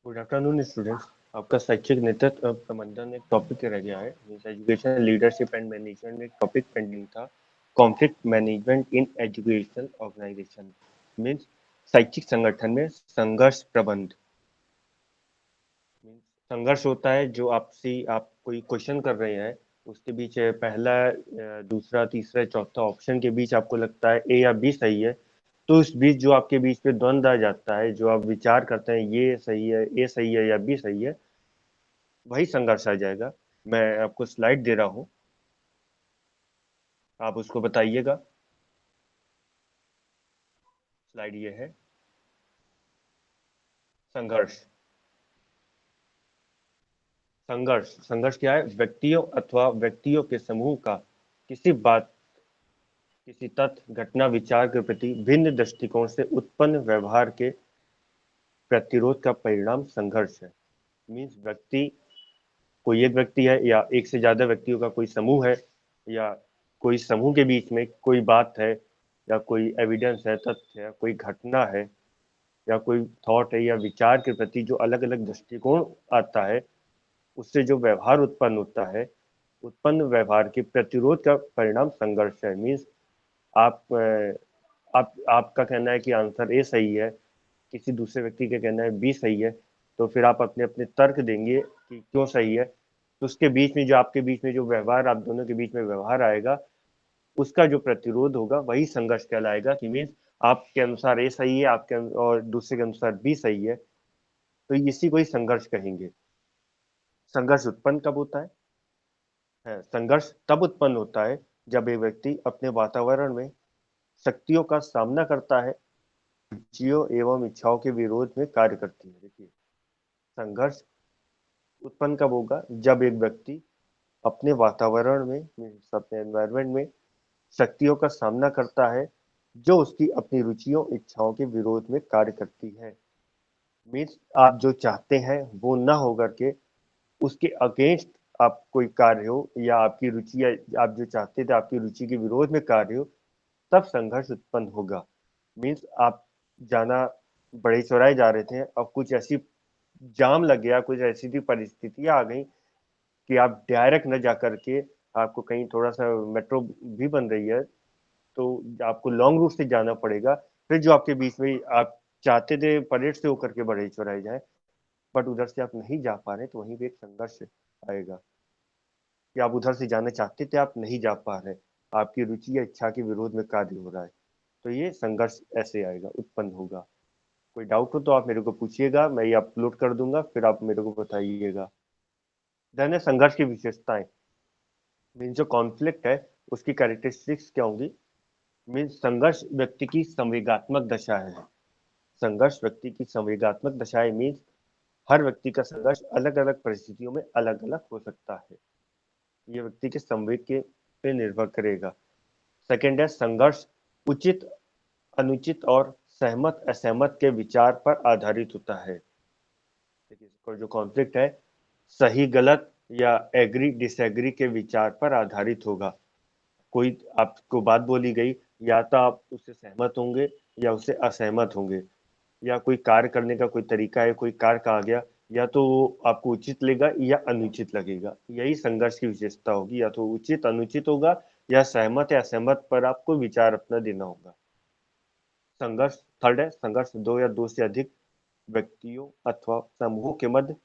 Good afternoon students. आपका शैक्षिक नेतृत्व प्रबंधन एक टॉपिक रह गया है। Means education leadership and management में एक टॉपिक पेंडिंग था, conflict management in educational organization. Means शैक्षिक संगठन में संघर्ष प्रबंध। मीन्स संघर्ष होता है जो आप कोई क्वेश्चन कर रहे हैं, उसके बीच पहला दूसरा तीसरा चौथा ऑप्शन के बीच आपको लगता है ए या बी सही है, तो इस बीच जो आपके बीच में द्वंद्व आ जाता है, जो आप विचार करते हैं ये सही है, ए सही है या बी सही है, वही संघर्ष आ जाएगा। मैं आपको स्लाइड दे रहा हूं, आप उसको बताइएगा। स्लाइड ये है, संघर्ष। संघर्ष संघर्ष क्या है? व्यक्तियों अथवा व्यक्तियों के समूह का किसी बात, किसी तथ्य, घटना, विचार के प्रति भिन्न दृष्टिकोण से उत्पन्न व्यवहार के प्रतिरोध का परिणाम संघर्ष है। मीन्स कोई एक व्यक्ति है या एक से ज्यादा व्यक्तियों का कोई समूह है, या कोई समूह के बीच में कोई बात है, या कोई एविडेंस है, तथ्य है, कोई घटना है, या कोई थॉट है या विचार के प्रति जो अलग अलग दृष्टिकोण आता है, उससे जो व्यवहार उत्पन्न होता है, उत्पन्न व्यवहार के प्रतिरोध का परिणाम संघर्ष है। मीन्स आपका कहना है कि आंसर ए सही है, किसी दूसरे व्यक्ति का कहना है बी सही है, तो फिर आप अपने अपने तर्क देंगे कि क्यों सही है। तो उसके बीच में जो आपके बीच में जो व्यवहार, आप दोनों के बीच में व्यवहार आएगा, उसका जो प्रतिरोध होगा वही संघर्ष कहलाएगा। कि मीन्स आपके अनुसार ए सही है, और दूसरे के अनुसार बी सही है, तो इसी को ही संघर्ष कहेंगे। संघर्ष उत्पन्न कब होता संघर्ष तब उत्पन्न होता है जब एक व्यक्ति अपने वातावरण में शक्तियों का सामना करता है, रुचियों एवं इच्छाओं के विरोध में कार्य करती है। देखिए, संघर्ष उत्पन्न कब होगा? जब एक व्यक्ति अपने वातावरण में, अपने एनवायरनमेंट में शक्तियों का सामना करता है जो उसकी अपनी रुचियों इच्छाओं के विरोध में कार्य करती है। मीन्स आप जो चाहते हैं वो ना होकर के उसके अगेंस्ट आप कोई कार्य हो, या आपकी रुचि, या आप जो चाहते थे आपकी रुचि के विरोध में कार्य हो, तब संघर्ष उत्पन्न होगा। मीन्स आप जाना बड़े चौराहे जा रहे थे, अब कुछ ऐसी जाम लग गया, कुछ ऐसी थी परिस्थितियां आ गई कि आप डायरेक्ट न जा करके, आपको कहीं थोड़ा सा मेट्रो भी बन रही है तो आपको लॉन्ग रूट से जाना पड़ेगा, फिर जो आपके बीच में आप चाहते थे परेड से होकर के बड़े चौराहे जाए, बट उधर से आप नहीं जा पा रहे, तो वहीं पे एक संघर्ष आएगा कि आप उधर से जाना चाहते थे, आप नहीं जा पा रहे, आपकी रुचि या इच्छा के विरोध में कार्य हो रहा है, तो ये संघर्ष ऐसे आएगा, उत्पन्न होगा। कोई डाउट हो तो आप मेरे को पूछिएगा, मैं ये अपलोड कर दूंगा, फिर आप मेरे को बताइएगा। देन है संघर्ष की विशेषताएं। मीन्स जो कॉन्फ्लिक्ट है उसकी कैरेक्टरिस्टिक्स क्या होंगी? मीन्स संघर्ष व्यक्ति की संवेगात्मक दशा है। संघर्ष व्यक्ति की संवेगात्मक दशा है। मीन्स हर व्यक्ति का संघर्ष अलग अलग परिस्थितियों में अलग अलग हो सकता है, ये व्यक्ति के संवेग के पे निर्भर करेगा। सेकेंड है संघर्ष उचित अनुचित और सहमत असहमत के विचार पर आधारित होता है। देखिए, जो कॉन्फ्लिक्ट है सही गलत या एग्री डिसएग्री के विचार पर आधारित होगा। कोई आपको बात बोली गई, या तो आप उससे सहमत होंगे या उससे असहमत होंगे, या कोई कार्य करने का कोई तरीका है, कोई कार्य कहा गया, या तो वो आपको उचित लगेगा या अनुचित लगेगा। यही संघर्ष की विशेषता होगी, या तो उचित अनुचित होगा, या सहमत या असहमत पर आपको विचार अपना देना होगा। संघर्ष थर्ड है संघर्ष दो या दो से अधिक व्यक्तियों अथवा समूहों के मध्य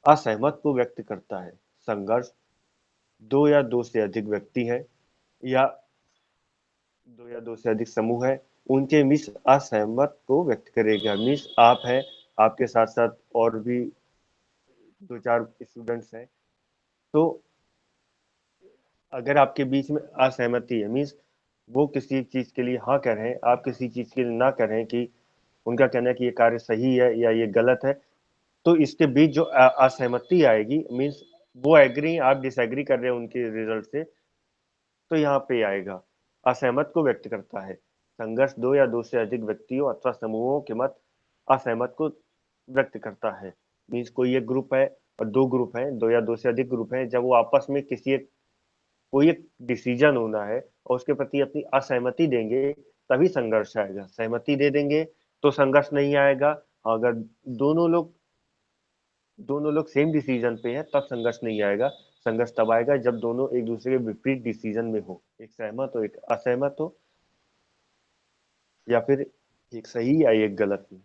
असहमत को व्यक्त करता है। संघर्ष दो या दो से अधिक व्यक्ति हैं, या दो या दो से अधिक समूह है, उनके मिस असहमत को व्यक्त करेगा। मिस आप है, आपके साथ साथ और भी दो चार स्टूडेंट्स हैं, तो अगर आपके बीच में असहमति है, मीन्स वो किसी चीज के लिए हाँ कह रहे हैं, आप किसी चीज के लिए ना कह रहे हैं, कि उनका कहना है कि ये कार्य सही है या ये गलत है, तो इसके बीच जो असहमति आएगी, मीन्स वो एग्री, आप डिसएग्री कर रहे हैं उनके रिजल्ट से, तो यहाँ पे आएगा असहमत को व्यक्त करता है। संघर्ष दो या दो से अधिक व्यक्तियों अथवा समूहों के मत असहमत को व्यक्त करता है। मीन्स कोई एक ग्रुप है और दो ग्रुप है, दो या दो से अधिक ग्रुप है, जब वो आपस में कोई एक डिसीजन होना है और उसके प्रति अपनी असहमति देंगे, तभी संघर्ष आएगा। सहमति दे देंगे तो संघर्ष नहीं आएगा। अगर दोनों लोग दोनों लोग सेम डिसीजन पे हैं तब संघर्ष नहीं आएगा। संघर्ष तब आएगा जब दोनों एक दूसरे के विपरीत डिसीजन में हो, एक सहमत हो एक असहमत हो, या फिर एक सही या एक गलत में।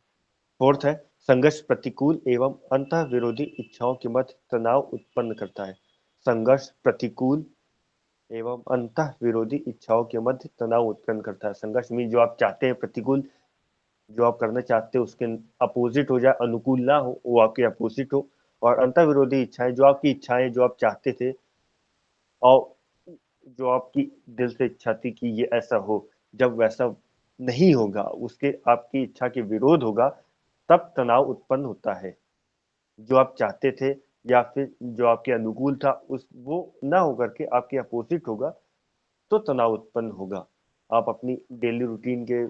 फोर्थ है, संघर्ष प्रतिकूल एवं अंतः विरोधी इच्छाओं के मध्य तनाव उत्पन्न करता है। संघर्ष प्रतिकूल एवं अंतः विरोधी इच्छाओं के मध्य तनाव उत्पन्न करता है। संघर्ष में जो आप चाहते हैं प्रतिकूल, जो आप करना चाहते हो उसके अपोजिट हो जाए, अनुकूल ना हो, वो आपके अपोजिट हो। और अंतर विरोधी इच्छाएं, जो आपकी इच्छाएं जो आप चाहते थे और जो आपकी दिल से इच्छा थी कि ये ऐसा हो, जब वैसा नहीं होगा, उसके आपकी इच्छा के विरोध होगा, तब तनाव उत्पन्न होता है। जो आप चाहते थे या फिर जो आपके अनुकूल था उस वो ना होकर के आपके अपोजिट होगा, तो तनाव उत्पन्न होगा। आप अपनी डेली रूटीन के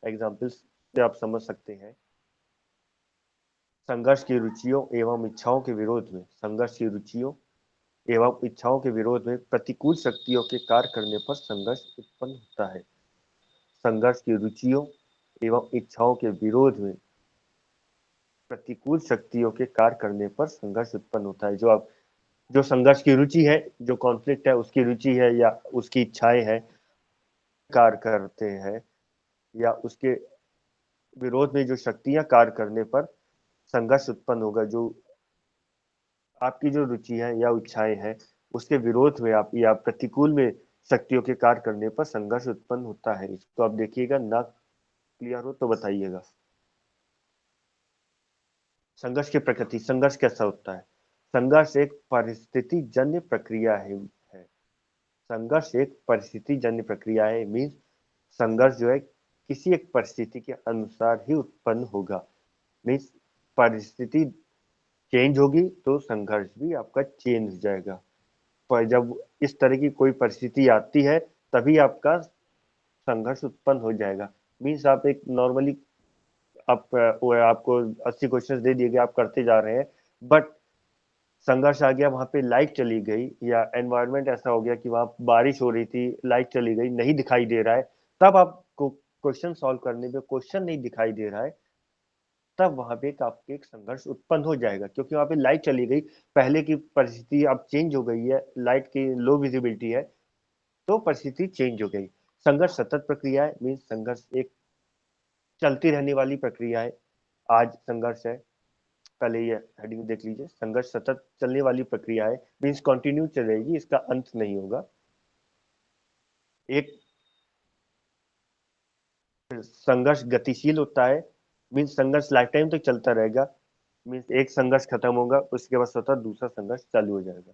एग्जाम्पल्स से आप समझ सकते हैं। संघर्ष की रुचियों एवं इच्छाओं के विरोध में, संघर्ष की रुचियों एवं इच्छाओं के विरोध में प्रतिकूल शक्तियों के कार्य करने पर संघर्ष उत्पन्न होता है। संघर्ष की रुचियों एवं इच्छाओं के विरोध में प्रतिकूल शक्तियों के कार्य करने पर संघर्ष उत्पन्न होता है। जो संघर्ष की रुचि है, जो कॉन्फ्लिक्ट है उसकी रुचि है या उसकी इच्छाएं हैं, कार्य करते हैं, या उसके विरोध में जो शक्तियां कार्य करने पर संघर्ष उत्पन्न होगा। जो आपकी जो रुचि है या इच्छाएं हैं उसके विरोध में आप या प्रतिकूल में शक्तियों के कार्य करने पर संघर्ष उत्पन्न होता है। इसको आप देखिएगा, ना क्लियर हो तो बताइएगा। संघर्ष की प्रकृति, संघर्ष कैसा होता है? संघर्ष एक परिस्थिति जन्य प्रक्रिया है। संघर्ष एक परिस्थिति जन्य प्रक्रिया है। मीन्स संघर्ष जो है किसी एक परिस्थिति के अनुसार ही उत्पन्न होगा। मीन्स परिस्थिति चेंज होगी तो संघर्ष भी आपका चेंज हो जाएगा। पर जब इस तरह की कोई परिस्थिति आती है तभी आपका संघर्ष उत्पन्न हो जाएगा। मीन्स आप एक नॉर्मली आप वो आपको 80 क्वेश्चंस दे दिए गए, आप करते जा रहे हैं, बट संघर्ष आ गया, वहां पे लाइट चली गई या एनवायरनमेंट ऐसा हो गया कि वहां बारिश हो रही थी, लाइट चली गई, नहीं दिखाई दे रहा है, तब आपको क्वेश्चन सॉल्व करने पे क्वेश्चन नहीं दिखाई दे रहा है, तब वहां पे आपके एक संघर्ष उत्पन्न हो जाएगा, क्योंकि वहां पे लाइट चली गई, पहले की परिस्थिति अब चेंज हो गई है, लाइट की लो विजिबिलिटी है, तो परिस्थिति चेंज हो गई। संघर्ष सतत प्रक्रिया है। मीन्स संघर्ष एक चलती रहने वाली प्रक्रिया है। आज संघर्ष है, पहले ये हेडिंग देख लीजिए, संघर्ष सतत चलने वाली प्रक्रिया है। मीन्स कंटिन्यू चलेगी, इसका अंत नहीं होगा। एक संघर्ष गतिशील होता है। मीन्स संघर्ष लाइफ टाइम तक चलता रहेगा। मीन्स एक संघर्ष खत्म होगा उसके बाद स्वतः दूसरा संघर्ष चालू हो जाएगा।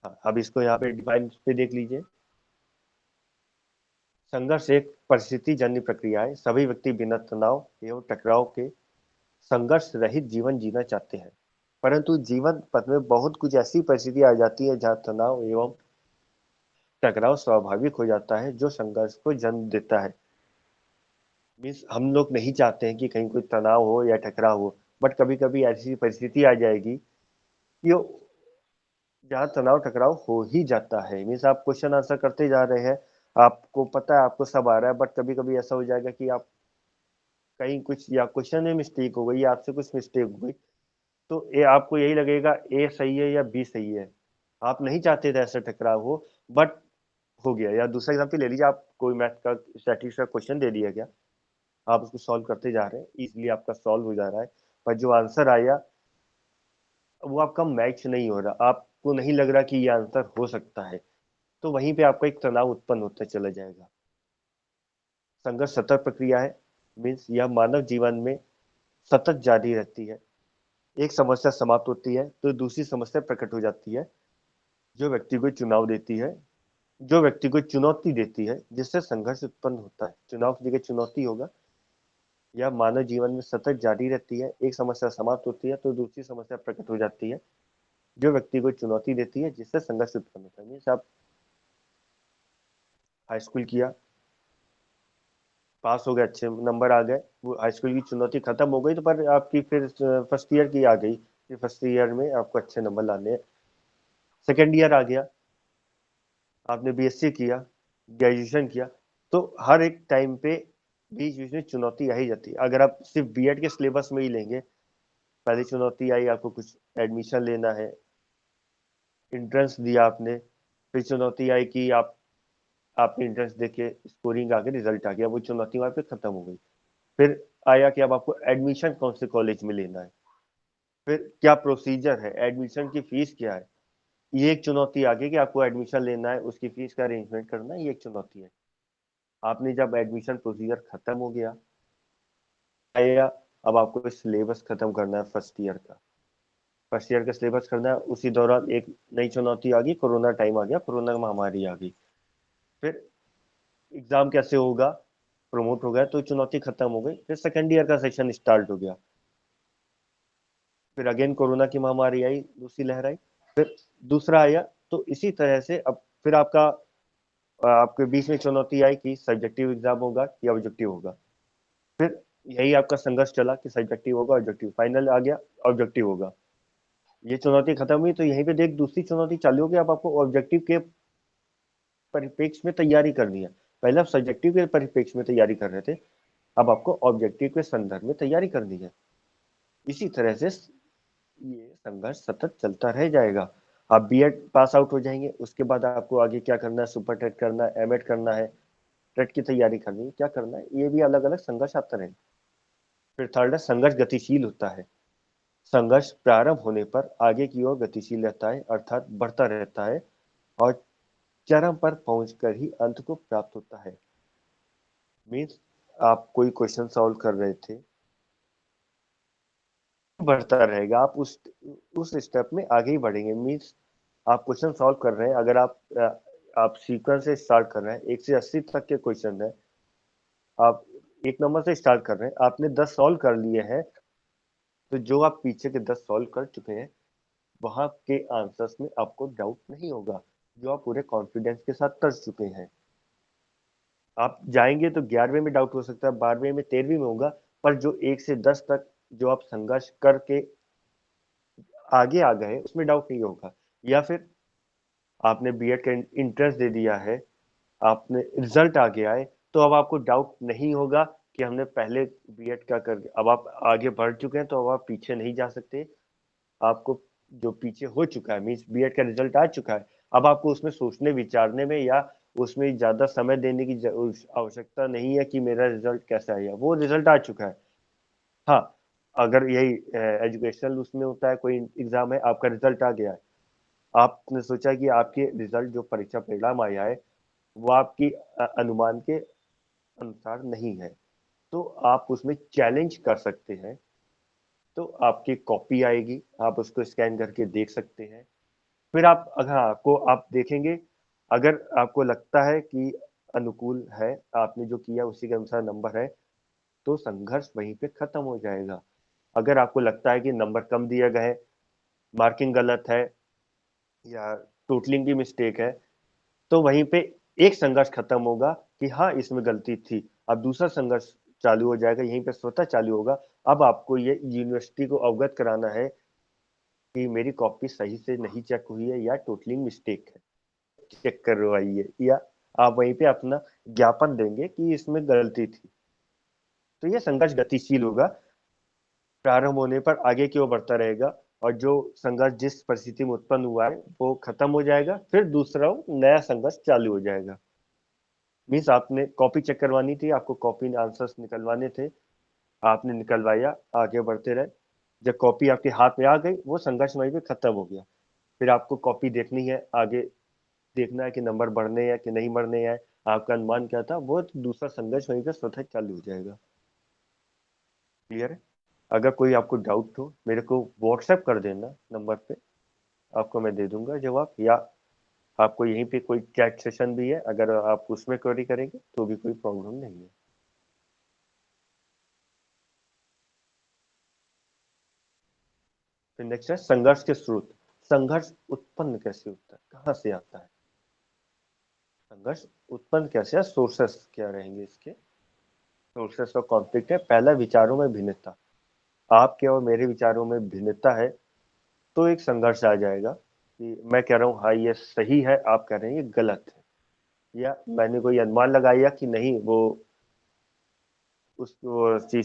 हाँ, अब इसको यहाँ पे डिफाइन पे देख लीजिए। संघर्ष एक परिस्थिति जन्य प्रक्रिया है। सभी व्यक्ति बिना तनाव एवं टकराव के संघर्ष रहित जीवन जीना चाहते हैं, परंतु जीवन पथ में बहुत कुछ ऐसी परिस्थिति आ जाती है जहाँ तनाव एवं टकराव स्वाभाविक हो जाता है, जो संघर्ष को जन्म देता है। मीन्स हम लोग नहीं चाहते हैं कि कहीं कोई तनाव हो या टकराव हो, बट कभी कभी ऐसी परिस्थिति आ जाएगी कि जहाँ तनाव टकराव हो ही जाता है। मीन्स आप क्वेश्चन आंसर करते जा रहे हैं, आपको पता है आपको सब आ रहा है, बट कभी कभी ऐसा हो जाएगा कि आप कहीं कुछ या क्वेश्चन में मिस्टेक हो गई या आपसे कुछ मिस्टेक हो गई, तो ये आपको यही लगेगा ए सही है या बी सही है। आप नहीं चाहते थे ऐसा टकराव हो, बट हो गया। या दूसरा एग्जाम्पल ले लीजिए, आप कोई मैथ का स्टैटिस्टिक्स का क्वेश्चन दे दिया गया, आप उसको सॉल्व करते जा रहे हैं, इजीली आपका सॉल्व हो जा रहा है, पर जो आंसर आया वो आपका मैच नहीं हो रहा, आपको नहीं लग रहा कि ये आंसर हो सकता है, तो वहीं पे आपका एक तनाव उत्पन्न होता चला जाएगा। संघर्ष सतत प्रक्रिया है। मीन्स यह मानव जीवन में सतत जारी रहती है। एक समस्या समाप्त होती है तो दूसरी समस्या प्रकट हो जाती है, जो व्यक्ति को चुनाव देती है, जो व्यक्ति को चुनौती देती है, जिससे संघर्ष उत्पन्न होता है। चुनाव की जगह चुनौती होगा। यह मानव जीवन में सतत जारी रहती है। एक समस्या समाप्त होती है तो दूसरी समस्या प्रकट हो जाती है, जो व्यक्ति को चुनौती देती है, जिससे संघर्ष उत्पन्न होता है। मीन्स आप हाई स्कूल किया, पास हो गए, अच्छे नंबर आ गए, वो हाई स्कूल की चुनौती खत्म हो गई, तो पर आपकी फिर फर्स्ट ईयर की आ गई, फिर फर्स्ट ईयर में आपको अच्छे नंबर लाने हैं। सेकेंड ईयर आ गया, आपने बीएससी किया, ग्रेजुएशन किया, तो हर एक टाइम पे बीच बीच में चुनौती आ ही जाती है। अगर आप सिर्फ बीएड के सिलेबस में ही लेंगे पहली चुनौती आई, आपको कुछ एडमिशन लेना है, इंट्रेंस दिया आपने। फिर चुनौती आई कि आपने इंट्रेंस देके स्कोरिंग आ गई, रिजल्ट आ गया, वो चुनौती वहां पे खत्म हो गई। फिर आया कि अब आपको एडमिशन कौन से कॉलेज में लेना है, फिर क्या प्रोसीजर है, एडमिशन की फीस क्या है। ये एक चुनौती आ गई कि आपको एडमिशन लेना है, उसकी फीस का अरेंजमेंट करना है, ये एक चुनौती है। आपने जब एडमिशन प्रोसीजर खत्म हो गया, आया अब आपको सिलेबस खत्म करना है फर्स्ट ईयर का। फर्स्ट ईयर का सिलेबस करना है, उसी दौरान एक नई चुनौती आ गई, कोरोना टाइम आ गया, कोरोना महामारी आ गई। फिर एग्जाम कैसे होगा, प्रमोट हो गया तो चुनौती खत्म हो गई। फिर सेकेंड ईयर का सेशन स्टार्ट हो गया, फिर अगेन कोरोना की महामारी आई, दूसरी लहर आई, फिर दूसरा आया। तो इसी तरह से अब फिर आपके बीच में चुनौती आई कि सब्जेक्टिव एग्जाम होगा या ऑब्जेक्टिव होगा। फिर यही आपका संघर्ष चला कि सब्जेक्टिव होगा, ऑब्जेक्टिव, फाइनल आ गया ऑब्जेक्टिव होगा। ये चुनौती खत्म हुई तो यहीं पे देख दूसरी चुनौती चालू हो गई। अब आपको ऑब्जेक्टिव के परिप्रेक्ष्य में तैयारी करनी है। पहले आप सब्जेक्टिव के परिप्रेक्ष्य में तैयारी कर रहे थे, अब आपको ऑब्जेक्टिव के संदर्भ में तैयारी करनी है। इसी तरह से ये संघर्ष सतत चलता रह जाएगा। आप बीएड पास आउट हो जाएंगे, उसके बाद आपको आगे क्या करना है, सुपर टेट करना है, एमएड करना है, टेट की तैयारी करनी है, क्या करना है, ये भी अलग अलग संघर्ष आता रहेगा। फिर थर्ड है, संघर्ष गतिशील होता है। संघर्ष प्रारंभ होने पर आगे की ओर गतिशील रहता है, अर्थात बढ़ता रहता है, और चरम पर पहुंचकर ही अंत को प्राप्त होता है। मीन्स आप कोई क्वेश्चन सॉल्व कर रहे थे, बढ़ता रहेगा, आप उस स्टेप में आगे ही बढ़ेंगे। मीन्स आप क्वेश्चन सॉल्व कर रहे हैं, अगर आप सीक्वेंस से स्टार्ट कर रहे हैं, 1 से 80 तक के क्वेश्चन है, आप एक नंबर से स्टार्ट कर रहे हैं, आपने 10 सॉल्व कर लिए हैं, तो जो आप पीछे के 10 सॉल्व कर चुके हैं, वहां के आंसर्स में आपको डाउट नहीं होगा, जो आप पूरे कॉन्फिडेंस के साथ कर चुके हैं। आप जाएंगे तो 11वें में डाउट हो सकता है, 12वें में, 13वीं में होगा, पर जो 1 से 10 तक जो आप संघर्ष करके आगे आ गए, उसमें डाउट नहीं होगा। या फिर आपने बीएड का इंट्रेंस दे दिया है, आपने रिजल्ट आ गया है, तो अब आपको डाउट नहीं होगा कि हमने पहले बीएड का करके, अब आप आगे बढ़ चुके हैं, तो अब आप पीछे नहीं जा सकते। आपको जो पीछे हो चुका है, मीन्स बीएड का रिजल्ट आ चुका है, अब आपको उसमें सोचने विचारने में या उसमें ज्यादा समय देने की आवश्यकता नहीं है कि मेरा रिजल्ट कैसा आया, वो रिजल्ट आ चुका है। हाँ, अगर यही एजुकेशनल उसमें होता है, कोई एग्जाम है, आपका रिजल्ट आ गया है, आपने सोचा कि आपके रिजल्ट जो परीक्षा परिणाम आया है वो आपकी अनुमान के अनुसार नहीं है, तो आप उसमें चैलेंज कर सकते हैं। तो आपकी कॉपी आएगी, आप उसको स्कैन करके देख सकते हैं। फिर आप, अगर आपको आप देखेंगे, अगर आपको लगता है कि अनुकूल है, आपने जो किया उसी के अनुसार नंबर है, तो संघर्ष वहीं पे खत्म हो जाएगा। अगर आपको लगता है कि नंबर कम दिया गया है, मार्किंग गलत है, या टोटलिंग की मिस्टेक है, तो वहीं पे एक संघर्ष खत्म होगा कि हाँ इसमें गलती थी। अब दूसरा संघर्ष चालू हो जाएगा, यहीं पे स्वतः चालू होगा। अब आपको ये यूनिवर्सिटी को अवगत कराना है कि मेरी कॉपी सही से नहीं चेक हुई है या टोटलिंग मिस्टेक है, चेक करवाइए, या आप वहीं पे अपना ज्ञापन देंगे कि इसमें गलती थी। तो ये संघर्ष गतिशील होगा, प्रारंभ होने पर आगे की ओर बढ़ता रहेगा, और जो संघर्ष जिस परिस्थिति में उत्पन्न हुआ है वो खत्म हो जाएगा, फिर दूसरा नया संघर्ष चालू हो जाएगा। मीन्स आपने कॉपी चेक करवानी थी, आपको कॉपी आंसर्स निकलवाने थे, आपने निकलवाया, आगे बढ़ते रहे। जब कॉपी आपके हाथ में आ गई, वो संघर्ष वहीं पे खत्म हो गया। फिर आपको कॉपी देखनी है, आगे देखना है कि नंबर बढ़ने हैं कि नहीं बढ़ने हैं, आपका अनुमान क्या था, वो दूसरा संघर्ष वहीं पे स्वतः चालू हो जाएगा। क्लियर है? अगर कोई आपको डाउट हो, मेरे को व्हाट्सएप कर देना नंबर पे, आपको मैं दे दूंगा जवाब, या आपको यहीं पे कोई चैट सेशन भी है, अगर आप उसमें क्वेरी करेंगे तो भी कोई प्रॉब्लम नहीं है। फिर नेक्स्ट है संघर्ष के स्रोत। संघर्ष उत्पन्न कैसे होता है, कहाँ से आता है? संघर्ष उत्पन्न कैसे है, सोर्सेस क्या रहेंगे इसके? सोर्सेस ऑफ कॉन्फ्लिक्ट है, पहला विचारों में भिन्नता। आपके और मेरे विचारों में भिन्नता है, तो एक संघर्ष आ जाएगा कि मैं कह रहा हूँ हाँ ये सही है, आप कह रहे हैं ये गलत है, या मैंने कोई अनुमान लगाया कि नहीं वो उस चीज